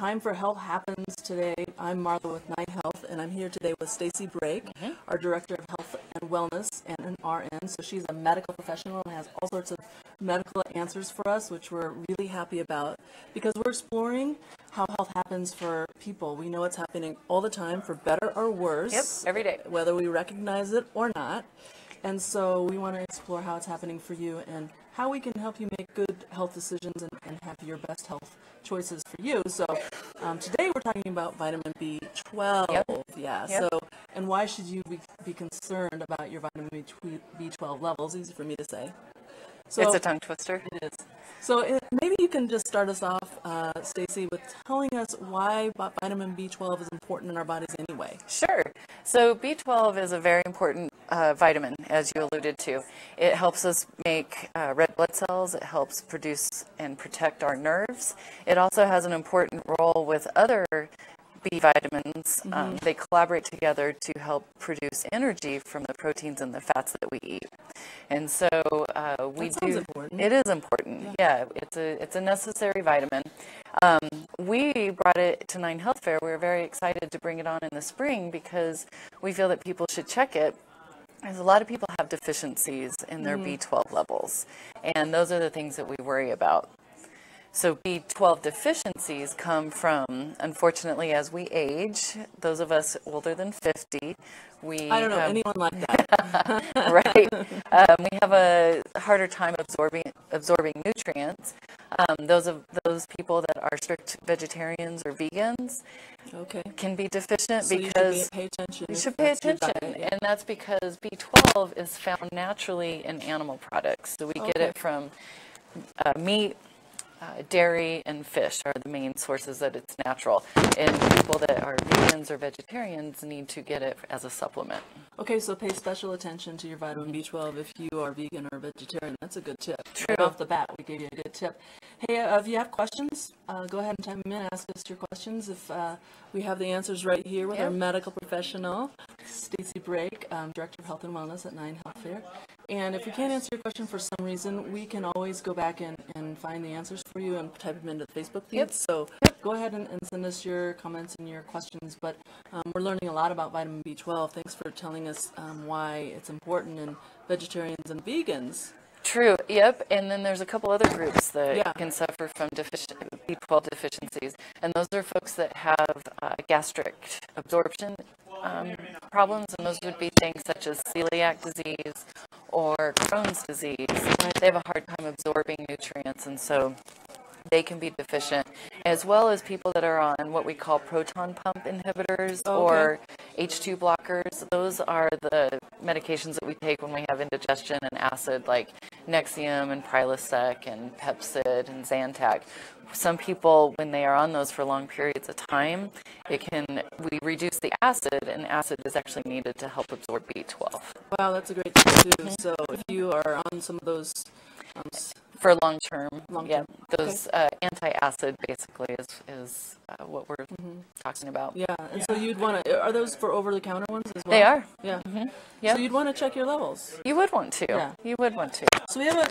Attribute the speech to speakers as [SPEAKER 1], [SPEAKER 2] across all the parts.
[SPEAKER 1] Time for Health happens today. I'm Marla with Night Health, and I'm here today with Stacy Brake, our Director of Health and Wellness and an RN. So she's a medical professional and has all sorts of medical answers for us, which we're really happy about because we're exploring how health happens for people. We know it's happening all the time, for better or worse.
[SPEAKER 2] Yep, every day.
[SPEAKER 1] Whether we recognize it or not. And so we want to explore how it's happening for you and how we can help you make good health decisions and have your best health choices for you. So today we're talking about vitamin B12.
[SPEAKER 2] Yep.
[SPEAKER 1] Yeah.
[SPEAKER 2] Yep.
[SPEAKER 1] So, and why should you be concerned about your vitamin B12 levels? Easy for me to say. So,
[SPEAKER 2] It's a tongue twister.
[SPEAKER 1] It is. So maybe you can just start us off, Stacy, with telling us why vitamin B12 is important in our bodies anyway.
[SPEAKER 2] Sure. So B12 is a very important vitamin, as you alluded to. It helps us make red blood cells. It helps produce and protect our nerves. It also has an important role with other B vitamins. They collaborate together to help produce energy from the proteins and the fats that we eat. And so we do.
[SPEAKER 1] Important.
[SPEAKER 2] It is important. Yeah, it's a necessary vitamin. We brought it to Nine Health Fair. We were very excited to bring it on in the spring because we feel that people should check it. Because a lot of people have deficiencies in their B12 levels, and those are the things that we worry about. So B12 deficiencies come from, unfortunately, as we age, those of us older than 50,
[SPEAKER 1] I don't know anyone like that.
[SPEAKER 2] Right. We have a harder time absorbing nutrients. Those people that are strict vegetarians or vegans can be deficient because
[SPEAKER 1] you should pay attention.
[SPEAKER 2] You should pay attention, and that's because B12 is found naturally in animal products. So we get it from meat. Dairy and fish are the main sources that it's natural. And people that are vegans or vegetarians need to get it as a supplement.
[SPEAKER 1] Okay, so pay special attention to your vitamin B12 if you are vegan or vegetarian. That's a good tip.
[SPEAKER 2] True.
[SPEAKER 1] Right off the bat, we gave you a good tip. Hey, if you have questions, go ahead and type them in. Ask us your questions. If we have the answers right here with our medical professional, Stacy Brake, Director of Health and Wellness at Nine Health Fair. And if we can't answer your question for some reason, we can always go back and find the answers for you and type them into the Facebook feed. So go ahead and send us your comments and your questions. But we're learning a lot about vitamin B12. Thanks for telling us why it's important in vegetarians and vegans.
[SPEAKER 2] True. Yep. And then there's a couple other groups that can suffer from B12 deficiencies, and those are folks that have gastric absorption problems, and those would be things such as celiac disease or Crohn's disease. They have a hard time absorbing nutrients, and so they can be deficient, as well as people that are on what we call proton pump inhibitors or H2 blockers. Those are the medications that we take when we have indigestion and acid, like Nexium and Prilosec and Pepcid and Zantac. Some people, when they are on those for long periods of time, we reduce the acid, and acid is actually needed to help absorb B12.
[SPEAKER 1] Wow, that's a great tip too. So if you are on some of those
[SPEAKER 2] for long term, those anti-acid basically is what we're talking about.
[SPEAKER 1] Yeah, and so you'd want to, are those for over-the-counter ones as well?
[SPEAKER 2] They are.
[SPEAKER 1] Yeah.
[SPEAKER 2] Yep.
[SPEAKER 1] So you'd want to check your levels.
[SPEAKER 2] You would want to.
[SPEAKER 1] Yeah.
[SPEAKER 2] You would want to.
[SPEAKER 1] So we have a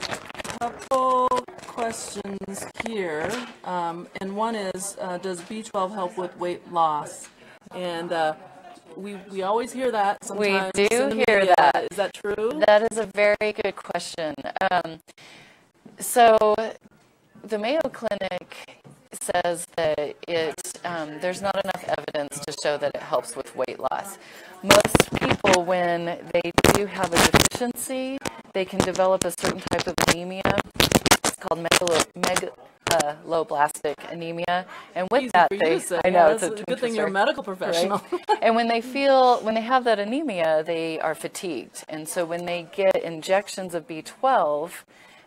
[SPEAKER 1] couple questions here, and one is, does B12 help with weight loss? And we always hear that sometimes.
[SPEAKER 2] We do hear that.
[SPEAKER 1] Is that true?
[SPEAKER 2] That is a very good question. So the Mayo Clinic says that there's not enough evidence to show that it helps with weight loss. Most people, when they do have a deficiency, they can develop a certain type of anemia. It's called megaloblastic anemia, and with that, I know it's a
[SPEAKER 1] good thing you're a medical professional.
[SPEAKER 2] Right? And when they have that anemia, they are fatigued, and so when they get injections of B12,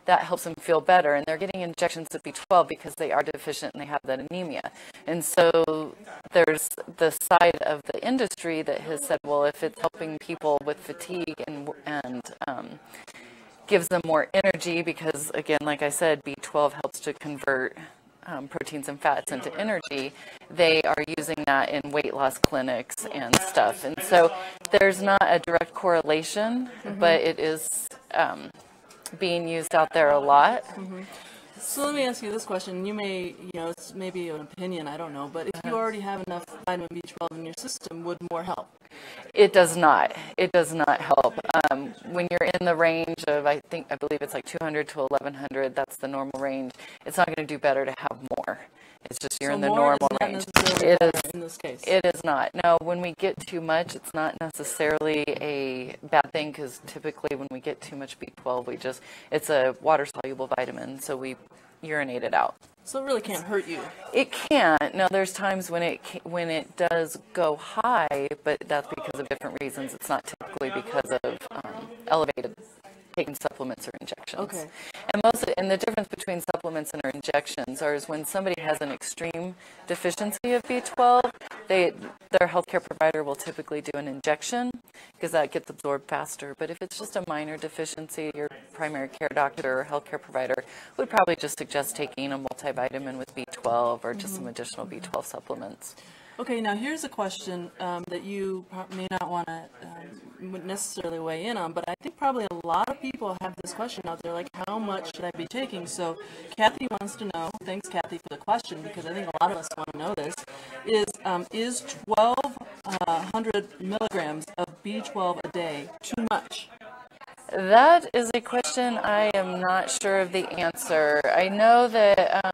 [SPEAKER 2] that helps them feel better, and they're getting injections of B12 because they are deficient and they have that anemia. And so there's the side of the industry that has said, well, if it's helping people with fatigue and gives them more energy, because again, like I said, B12 helps to convert proteins and fats into energy, they are using that in weight loss clinics and stuff. And so there's not a direct correlation, but it is being used out there a lot.
[SPEAKER 1] So let me ask you this question. You may, it's maybe an opinion, I don't know, but if you already have enough vitamin B12 in your system, would more help?
[SPEAKER 2] It does not. It does not help. When you're in the range of, I believe it's like 200 to 1100, that's the normal range. It's not going to do better to have more. It's just you're in the normal range.
[SPEAKER 1] It is in this case.
[SPEAKER 2] It is not. No, when we get too much, it's not necessarily a bad thing, because typically when we get too much B12, it's a water soluble vitamin, so we urinate it out.
[SPEAKER 1] So it really can't hurt you.
[SPEAKER 2] It can't. Now, there's times when it does go high, but that's because of different reasons. It's not typically because of elevated taking supplements or injections.
[SPEAKER 1] Okay.
[SPEAKER 2] And the difference between supplements and injections is when somebody has an extreme deficiency of B12, their healthcare provider will typically do an injection, because that gets absorbed faster. But if it's just a minor deficiency, your primary care doctor or healthcare provider would probably just suggest taking a multivitamin with B12 or just some additional B12 supplements.
[SPEAKER 1] Okay, now here's a question that you may not want to necessarily weigh in on, but I think probably a lot of people have this question out there, like, how much should I be taking? So Kathy wants to know, thanks Kathy for the question, because I think a lot of us want to know this, is 1,200 milligrams of B12 a day too much?
[SPEAKER 2] That is a question I am not sure of the answer. I know that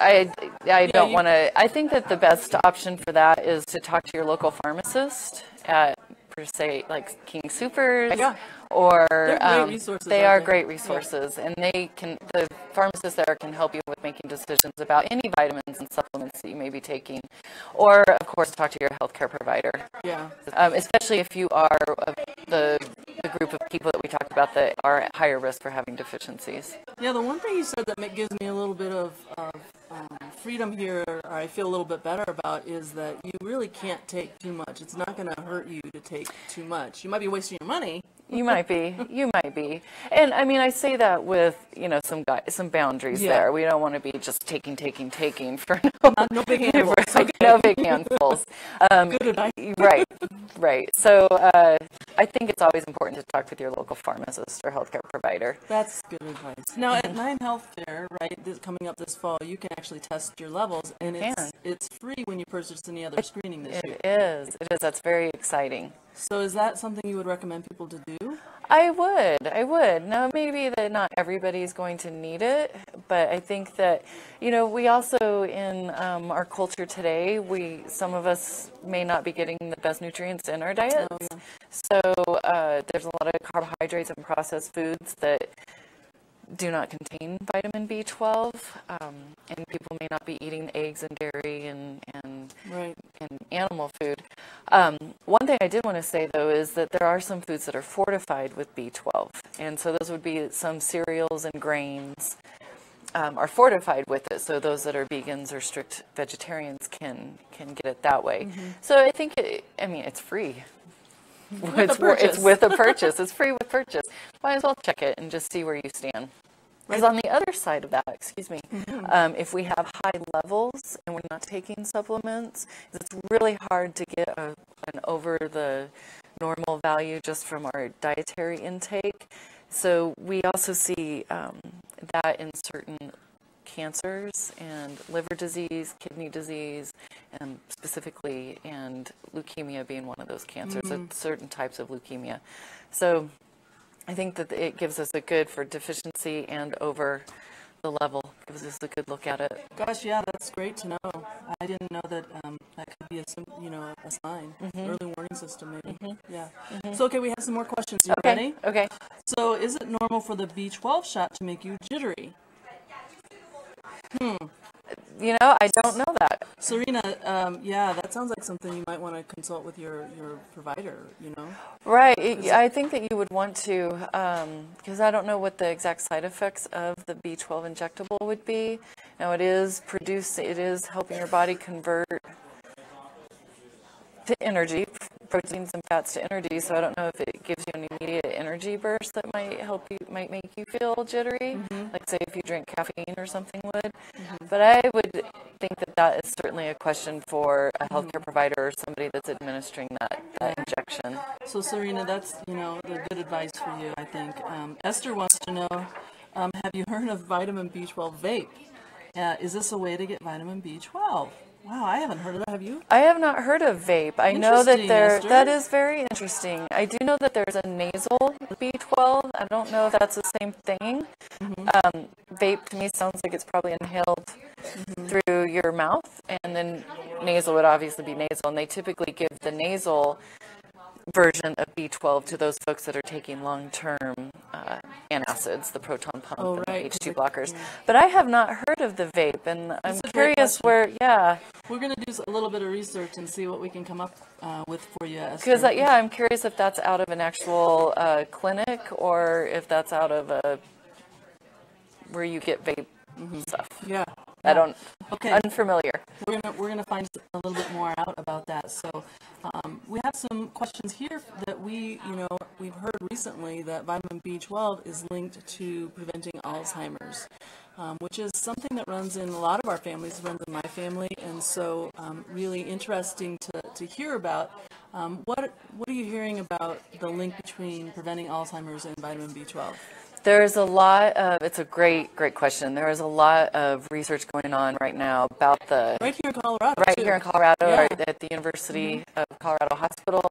[SPEAKER 2] I don't want to. I think that the best option for that is to talk to your local pharmacist at, per se, like King Soopers, or they are great resources, and the pharmacist there can help you with making decisions about any vitamins and supplements that you may be taking, or of course talk to your healthcare provider.
[SPEAKER 1] Yeah.
[SPEAKER 2] Especially if you are the group of people that we talked about that are at higher risk for having deficiencies.
[SPEAKER 1] Yeah, the one thing you said that gives me a little bit of freedom here, or I feel a little bit better about, is that you really can't take too much. It's not going to hurt you to take too much. You might be wasting your money.
[SPEAKER 2] You might be. You might be. And I mean, I say that with, some boundaries there. We don't want to be just taking for
[SPEAKER 1] no big handfuls.
[SPEAKER 2] No big handfuls.
[SPEAKER 1] Good advice.
[SPEAKER 2] Right. So I think it's always important to talk with your local pharmacist or healthcare provider.
[SPEAKER 1] That's good advice. Now at 9 Health Fair, right, coming up this fall, you can actually test your levels, and it's free when you purchase any other screening this year.
[SPEAKER 2] It is. That's very exciting.
[SPEAKER 1] So is that something you would recommend people to do?
[SPEAKER 2] I would. Now, maybe that not everybody's going to need it, but I think that, we also, in our culture today, some of us may not be getting the best nutrients in our diets. Oh, yeah. So there's a lot of carbohydrates and processed foods that do not contain vitamin B12, and people may not be eating eggs and dairy and animal food. One thing I did want to say, though, is that there are some foods that are fortified with B12, and so those would be some cereals and grains are fortified with it, so those that are vegans or strict vegetarians can get it that way. Mm-hmm. So I think it's free. It's with a purchase. It's free with purchase. Might as well check it and just see where you stand. Because on the other side of that, if we have high levels and we're not taking supplements, it's really hard to get an over the normal value just from our dietary intake. So we also see that in certain cancers and liver disease, kidney disease, and specifically, and leukemia being one of those cancers, certain types of leukemia. So I think that it gives us a good for deficiency and over the level, gives us a good look at it.
[SPEAKER 1] Gosh, yeah, that's great to know. I didn't know that that could be a sign, early warning system maybe. Yeah. So okay, we have some more questions. You ready?
[SPEAKER 2] Okay.
[SPEAKER 1] So is it normal for the B12 shot to make you jittery?
[SPEAKER 2] I don't know that.
[SPEAKER 1] Serena, that sounds like something you might want to consult with your provider,
[SPEAKER 2] Right. I think that you would want to, because I don't know what the exact side effects of the B12 injectable would be. Now, it is helping your body convert to energy, proteins and fats to energy, so I don't know if it gives you an immediate energy burst that might make you feel jittery, like say if you drink caffeine or something would. But I would think that is certainly a question for a healthcare provider or somebody that's administering that injection.
[SPEAKER 1] So Serena, that's the good advice for you, I think. Esther wants to know, Have you heard of vitamin B12 vape? Is this a way to get vitamin B12? Wow, I haven't heard of that. Have you?
[SPEAKER 2] I have not heard of vape. I know that
[SPEAKER 1] Esther.
[SPEAKER 2] that is very interesting. I do know that there's a nasal B12. I don't know if that's the same thing. Vape to me sounds like it's probably inhaled through your mouth, and then nasal would obviously be nasal, and they typically give the nasal version of B12 to those folks that are taking long-term antacids, the proton pump and the H2 blockers. Yeah. But I have not heard of the vape, and I'm curious where,
[SPEAKER 1] We're going to do a little bit of research and see what we can come up with for you.
[SPEAKER 2] Because, I'm curious if that's out of an actual clinic or if that's out of a, where you get vape stuff.
[SPEAKER 1] Yeah.
[SPEAKER 2] I don't, unfamiliar.
[SPEAKER 1] We're gonna find a little bit more out about that. So we have some questions here that we've heard recently that vitamin B12 is linked to preventing Alzheimer's, which is something that runs in a lot of our families, runs in my family, and so really interesting to hear about. What are you hearing about the link between preventing Alzheimer's and vitamin B12?
[SPEAKER 2] There's a lot of, it's a great question. There is a lot of research going on right now about the...
[SPEAKER 1] Right here in Colorado.
[SPEAKER 2] Right here in Colorado, right at the University of Colorado Hospital.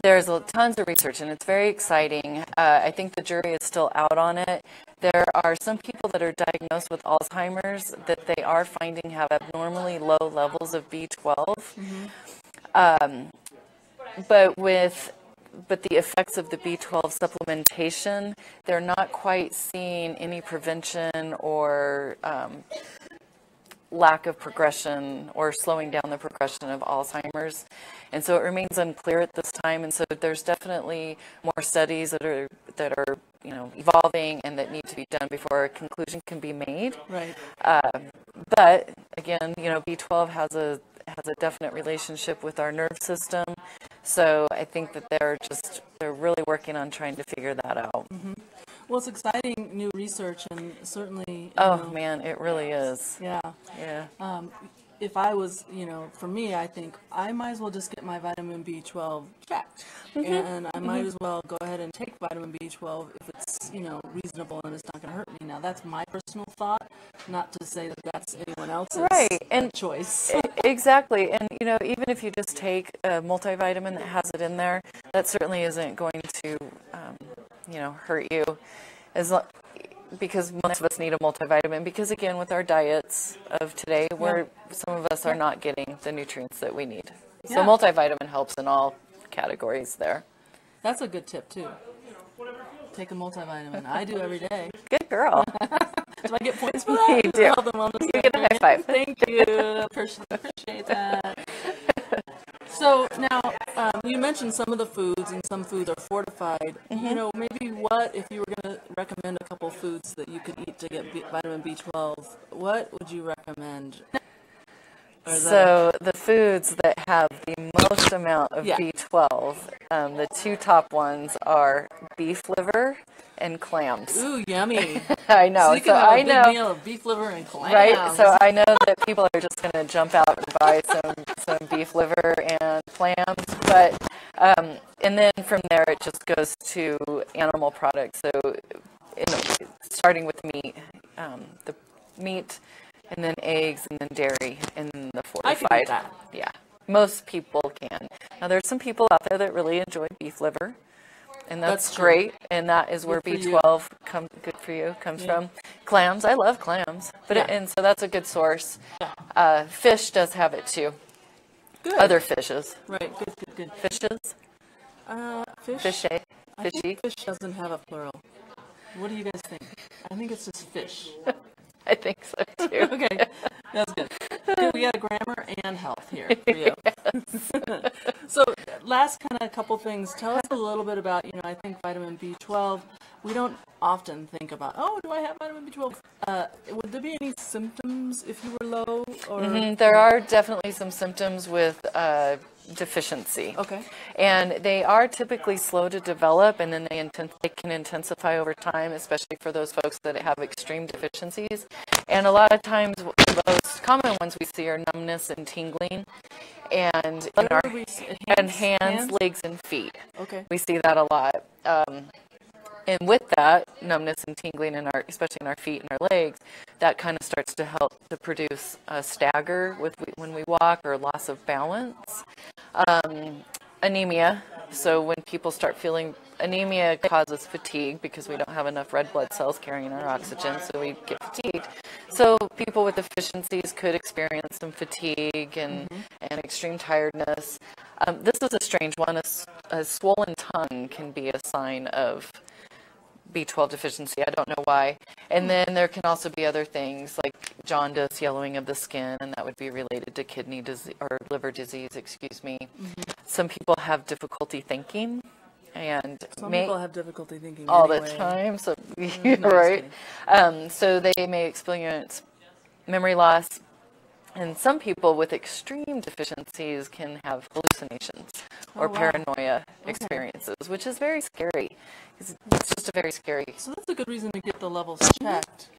[SPEAKER 2] There's tons of research, and it's very exciting. I think the jury is still out on it. There are some people that are diagnosed with Alzheimer's that they are finding have abnormally low levels of B12. But the effects of the B12 supplementation, they're not quite seeing any prevention or lack of progression or slowing down the progression of Alzheimer's. And so it remains unclear at this time. And so there's definitely more studies that are evolving and that need to be done before a conclusion can be made.
[SPEAKER 1] Right.
[SPEAKER 2] But again, B12 has a definite relationship with our nerve system. So I think that they're really working on trying to figure that out.
[SPEAKER 1] Well, it's exciting new research, and certainly...
[SPEAKER 2] man, it really is.
[SPEAKER 1] Yeah. If I was, for me, I think I might as well just get my vitamin B12 checked. And I might as well go ahead and take vitamin B12 if it's, reasonable and it's not going to hurt me. Now, that's my personal thought, not to say that that's anyone else's choice.
[SPEAKER 2] Exactly. And, even if you just take a multivitamin that has it in there, that certainly isn't going to, hurt you. Because most of us need a multivitamin, because again, with our diets of today, some of us are not getting the nutrients that we need. So multivitamin helps in all categories there.
[SPEAKER 1] That's a good tip too. Take a multivitamin. I do every day.
[SPEAKER 2] Good girl.
[SPEAKER 1] Do I get points for that?
[SPEAKER 2] You do. You get a high five.
[SPEAKER 1] Thank you. Appreciate that. So now, you mentioned some of the foods, and some foods are fortified. Maybe if you were going to recommend a couple foods that you could eat to get vitamin B12, what would you recommend?
[SPEAKER 2] So the foods that have the most amount of B12, the two top ones are beef liver and clams.
[SPEAKER 1] Ooh, yummy.
[SPEAKER 2] I know.
[SPEAKER 1] So you can have a big meal of beef liver and clams.
[SPEAKER 2] Right. So I know that people are just going to jump out and buy some beef liver and clams, but and then from there it just goes to animal products. So starting with meat, the meat, and then eggs, and then dairy, and then the fortified.
[SPEAKER 1] I can do that.
[SPEAKER 2] Yeah, most people can. Now there's some people out there that really enjoy beef liver. And that's great, and that is where B12 comes from. Clams, I love clams, and so that's a good source. Fish does have it too.
[SPEAKER 1] Good.
[SPEAKER 2] Other fishes.
[SPEAKER 1] Right. Good.
[SPEAKER 2] Fishes.
[SPEAKER 1] Fish.
[SPEAKER 2] Fishy.
[SPEAKER 1] I think fish doesn't have a plural. What do you guys think? I think it's just fish.
[SPEAKER 2] I think so too.
[SPEAKER 1] Okay, that's good. We got grammar and health here for you. So, last couple things. Tell us a little bit about, I think vitamin B12. We don't often think about, do I have vitamin B12? Would there be any symptoms if you were low? Or
[SPEAKER 2] there are definitely some symptoms with deficiency.
[SPEAKER 1] Okay.
[SPEAKER 2] And they are typically slow to develop, and then they can intensify over time, especially for those folks that have extreme deficiencies. And a lot of times, the most common ones we see are numbness and tingling, and hands, legs, and feet.
[SPEAKER 1] Okay.
[SPEAKER 2] We see that a lot. And with that, numbness and tingling in our, especially in our feet and our legs, that kind of starts to help to produce a stagger when we walk, or loss of balance. Anemia. So when people start feeling anemia, causes fatigue because we don't have enough red blood cells carrying our oxygen, so we get fatigued. So people with deficiencies could experience some fatigue and extreme tiredness. This is a strange one. A swollen tongue can be a sign of B12 deficiency. I don't know why. And then there can also be other things like jaundice, yellowing of the skin, and that would be related to kidney disease or liver disease, excuse me. Some people have difficulty thinking, and
[SPEAKER 1] some people have difficulty thinking
[SPEAKER 2] all
[SPEAKER 1] anyway.
[SPEAKER 2] the time. So right. So they may experience memory loss. And some people with extreme deficiencies can have hallucinations or paranoia experiences, which is very scary. It's just a very scary.
[SPEAKER 1] So that's a good reason to get the levels checked,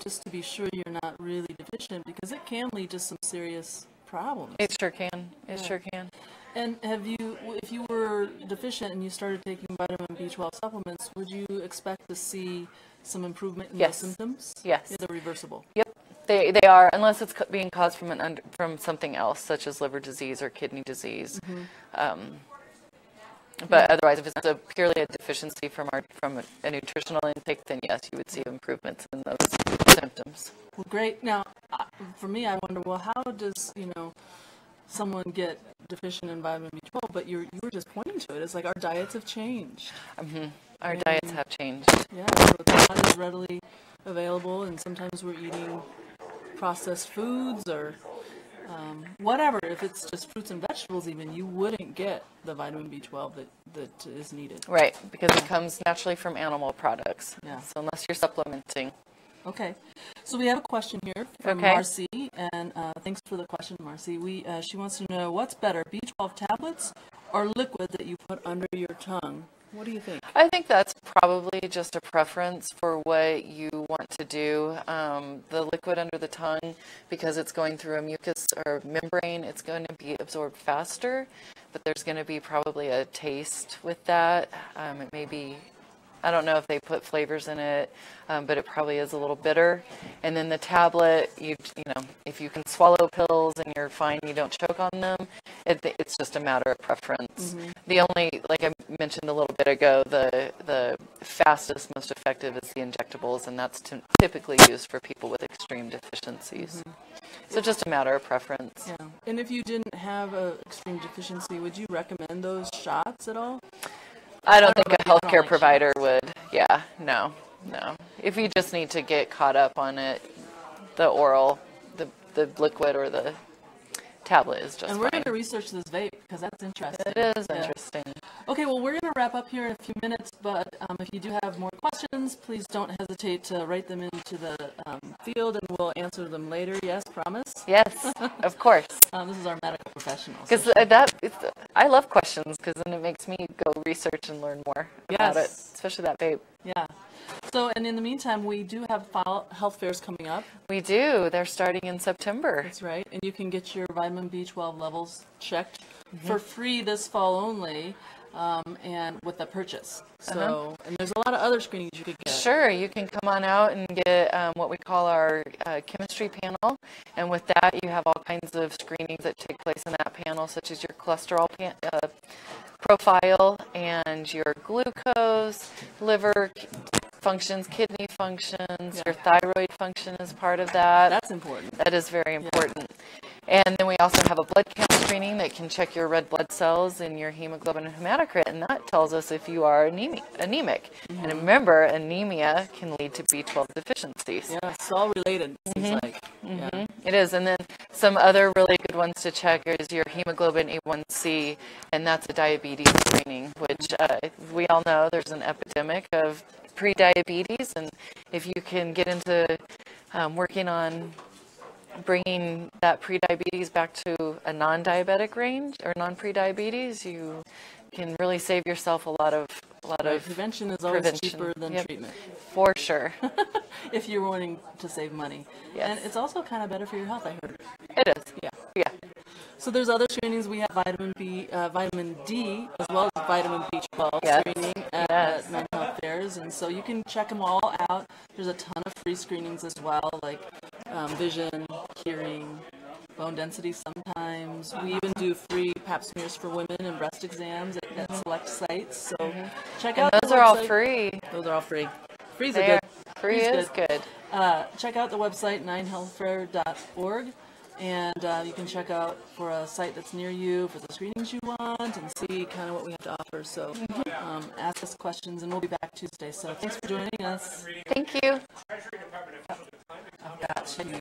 [SPEAKER 1] just to be sure you're not really deficient, because it can lead to some serious problems.
[SPEAKER 2] It sure can. It sure can.
[SPEAKER 1] And if you were deficient and you started taking vitamin B12 supplements, would you expect to see some improvement in the symptoms?
[SPEAKER 2] Yes.
[SPEAKER 1] They're reversible.
[SPEAKER 2] Yep. They are, unless it's being caused from something else, such as liver disease or kidney disease. But otherwise, if it's purely a deficiency from a nutritional intake, then yes, you would see improvements in those symptoms.
[SPEAKER 1] Well, great. Now, for me, I wonder, well, how does someone get deficient in vitamin B12? But you were just pointing to it. It's like our diets have changed.
[SPEAKER 2] Our diets have changed.
[SPEAKER 1] Yeah, so it's not as readily available, and sometimes we're eating processed foods or whatever. If it's just fruits and vegetables even, you wouldn't get the vitamin B12 that is needed.
[SPEAKER 2] Right, because it comes naturally from animal products.
[SPEAKER 1] Yeah.
[SPEAKER 2] So unless you're supplementing.
[SPEAKER 1] Okay. So we have a question here from Marcy, and thanks for the question, Marcy. She wants to know, what's better, B12 tablets or liquid that you put under your tongue? What do you think?
[SPEAKER 2] I think that's probably just a preference for what you want to do. The liquid under the tongue, because it's going through a mucus or membrane, it's going to be absorbed faster, but there's going to be probably a taste with that. It may be, I don't know if they put flavors in it, but it probably is a little bitter. And then the tablet, you know, if you can swallow pills and you're fine, you don't choke on them, it's just a matter of preference. The only, like I mentioned a little bit ago, the fastest, most effective is the injectables, and that's typically used for people with extreme deficiencies. So just a matter of preference.
[SPEAKER 1] Yeah. And if you didn't have an extreme deficiency, would you recommend those shots at all?
[SPEAKER 2] I don't think a healthcare provider would. Yeah, no. If you just need to get caught up on it, the oral, the liquid, or the tablet is just
[SPEAKER 1] And we're going to research this vape, because that's interesting.
[SPEAKER 2] It is interesting.
[SPEAKER 1] Okay, well, we're going to wrap up here in a few minutes, but if you do have more questions, please don't hesitate to write them into the field, and we'll answer them later. Yes, promise?
[SPEAKER 2] Yes, of course.
[SPEAKER 1] This is our medical professional.
[SPEAKER 2] Because I love questions, because then it makes me go research and learn more about it, especially that vape.
[SPEAKER 1] Yeah. So, and in the meantime, we do have health fairs coming up.
[SPEAKER 2] We do. They're starting in September.
[SPEAKER 1] That's right. And you can get your vitamin B12 levels checked for free this fall only, and with a purchase. So, and there's a lot of other screenings you could get.
[SPEAKER 2] Sure. You can come on out and get what we call our chemistry panel. And with that, you have all kinds of screenings that take place in that panel, such as your cholesterol profile and your glucose, liver functions, kidney functions, your thyroid function is part of that.
[SPEAKER 1] That's important.
[SPEAKER 2] That is very important. And then we also have a blood count screening that can check your red blood cells and your hemoglobin and hematocrit, and that tells us if you are anemic. And remember, anemia can lead to B12 deficiencies.
[SPEAKER 1] Yeah, it's all related, it seems like. Yeah.
[SPEAKER 2] It is. And then some other really good ones to check is your hemoglobin A1C, and that's a diabetes screening, which we all know there's an epidemic of pre-diabetes, and if you can get into working on bringing that pre-diabetes back to a non-diabetic range or non-pre-diabetes, you can really save yourself a lot of
[SPEAKER 1] prevention is always cheaper than treatment.
[SPEAKER 2] For sure.
[SPEAKER 1] If you're wanting to save money.
[SPEAKER 2] Yes.
[SPEAKER 1] And it's also kind of better for your health, I heard.
[SPEAKER 2] It is.
[SPEAKER 1] Yeah.
[SPEAKER 2] Yeah.
[SPEAKER 1] So there's other screenings. We have vitamin D, as well as vitamin B12
[SPEAKER 2] Yes.
[SPEAKER 1] screening at mental health fairs, and so you can check them all out. There's a ton of free screenings as well, like vision, hearing, bone density sometimes. We even do free pap smears for women and breast exams at select sites. So check out
[SPEAKER 2] those
[SPEAKER 1] the
[SPEAKER 2] are all
[SPEAKER 1] website.
[SPEAKER 2] free.
[SPEAKER 1] Those are all free. Free's
[SPEAKER 2] They
[SPEAKER 1] are good.
[SPEAKER 2] are. Free
[SPEAKER 1] Free's
[SPEAKER 2] is good.
[SPEAKER 1] Check out the website, 9healthfair.org, and you can check out for a site that's near you for the screenings you want and see kind of what we have to offer. So ask us questions, and we'll be back Tuesday. So thanks for joining us.
[SPEAKER 2] Thank you.
[SPEAKER 1] I've got you.